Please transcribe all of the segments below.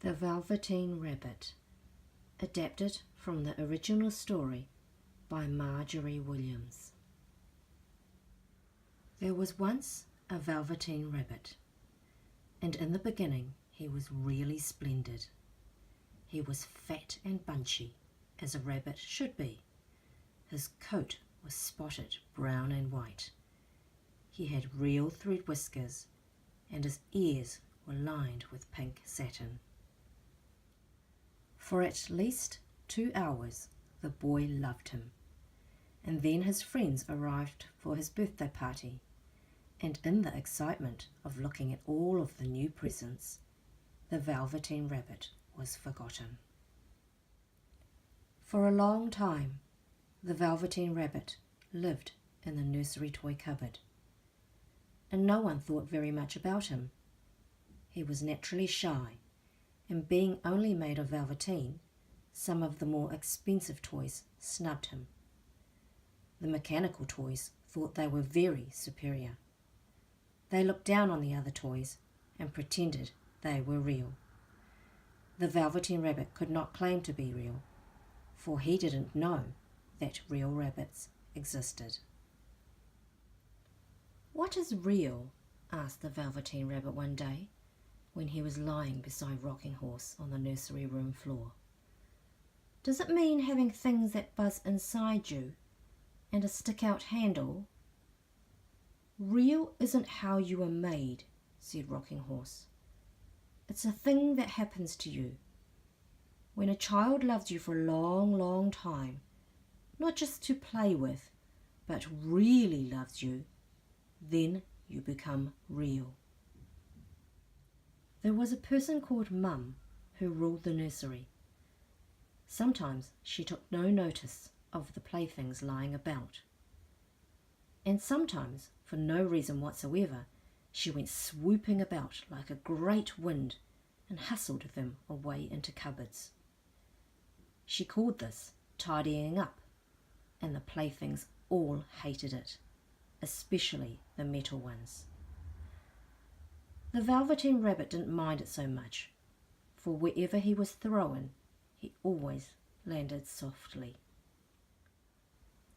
The Velveteen Rabbit, adapted from the original story by Marjorie Williams. There was once a Velveteen Rabbit, and in the beginning he was really splendid. He was fat and bunchy, as a rabbit should be. His coat was spotted brown and white. He had real thread whiskers, and his ears were lined with pink satin. For at least 2 hours the boy loved him, and then his friends arrived for his birthday party, and in the excitement of looking at all of the new presents, the Velveteen Rabbit was forgotten. For a long time, the Velveteen Rabbit lived in the nursery toy cupboard, and no one thought very much about him. He was naturally shy, and being only made of velveteen, some of the more expensive toys snubbed him. The mechanical toys thought they were very superior. They looked down on the other toys and pretended they were real. The Velveteen Rabbit could not claim to be real, for he didn't know that real rabbits existed. "What is real?" asked the Velveteen Rabbit one day, when he was lying beside Rocking Horse on the nursery room floor. "Does it mean having things that buzz inside you and a stick-out handle?" "Real isn't how you are made," said Rocking Horse. "It's a thing that happens to you. When a child loves you for a long, long time, not just to play with, but really loves you, then you become real." There was a person called Mum who ruled the nursery. Sometimes she took no notice of the playthings lying about, and sometimes, for no reason whatsoever, she went swooping about like a great wind and hustled them away into cupboards. She called this tidying up, and the playthings all hated it, especially the metal ones. The Velveteen Rabbit didn't mind it so much, for wherever he was thrown, he always landed softly.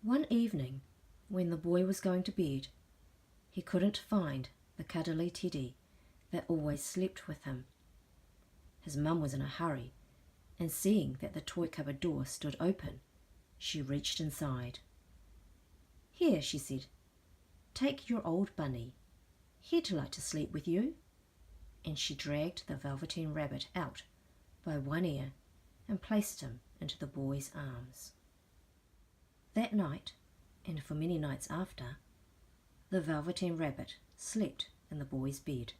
One evening, when the boy was going to bed, he couldn't find the cuddly teddy that always slept with him. His mum was in a hurry, and seeing that the toy cupboard door stood open, she reached inside. "Here," she said, "take your old bunny. He'd like to sleep with you." And she dragged the Velveteen Rabbit out by one ear and placed him into the boy's arms. That night, and for many nights after, the Velveteen Rabbit slept in the boy's bed.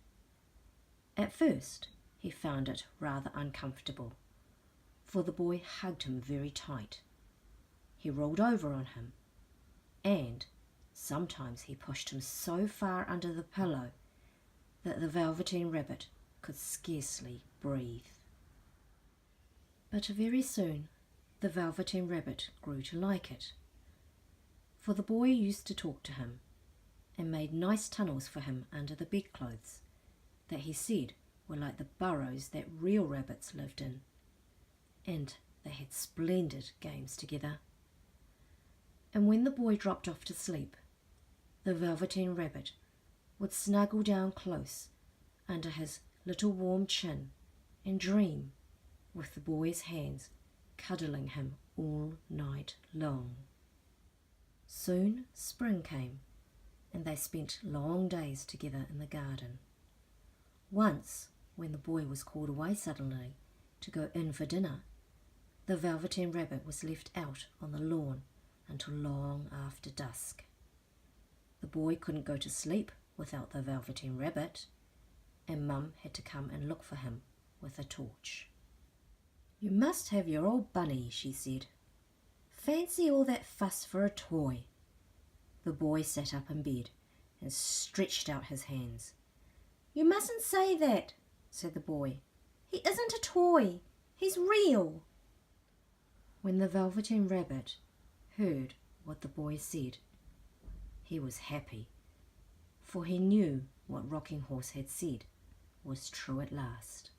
At first, he found it rather uncomfortable, for the boy hugged him very tight. He rolled over on him, and sometimes he pushed him so far under the pillow that the Velveteen Rabbit could scarcely breathe. But very soon the Velveteen Rabbit grew to like it, for the boy used to talk to him and made nice tunnels for him under the bedclothes that he said were like the burrows that real rabbits lived in, and they had splendid games together. And when the boy dropped off to sleep, the Velveteen Rabbit would snuggle down close under his little warm chin and dream, with the boy's hands cuddling him all night long. Soon spring came, and they spent long days together in the garden. Once, when the boy was called away suddenly to go in for dinner, the Velveteen Rabbit was left out on the lawn until long after dusk. The boy couldn't go to sleep without the Velveteen Rabbit, and Mum had to come and look for him with a torch. "You must have your old bunny," she said. "Fancy all that fuss for a toy." The boy sat up in bed and stretched out his hands. "You mustn't say that," said the boy. "He isn't a toy. He's real." When the Velveteen Rabbit heard what the boy said, he was happy, for he knew what Rocking Horse had said was true at last.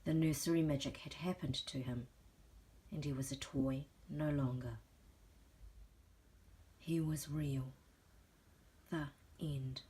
The nursery magic had happened to him, and he was a toy no longer. He was real. The end.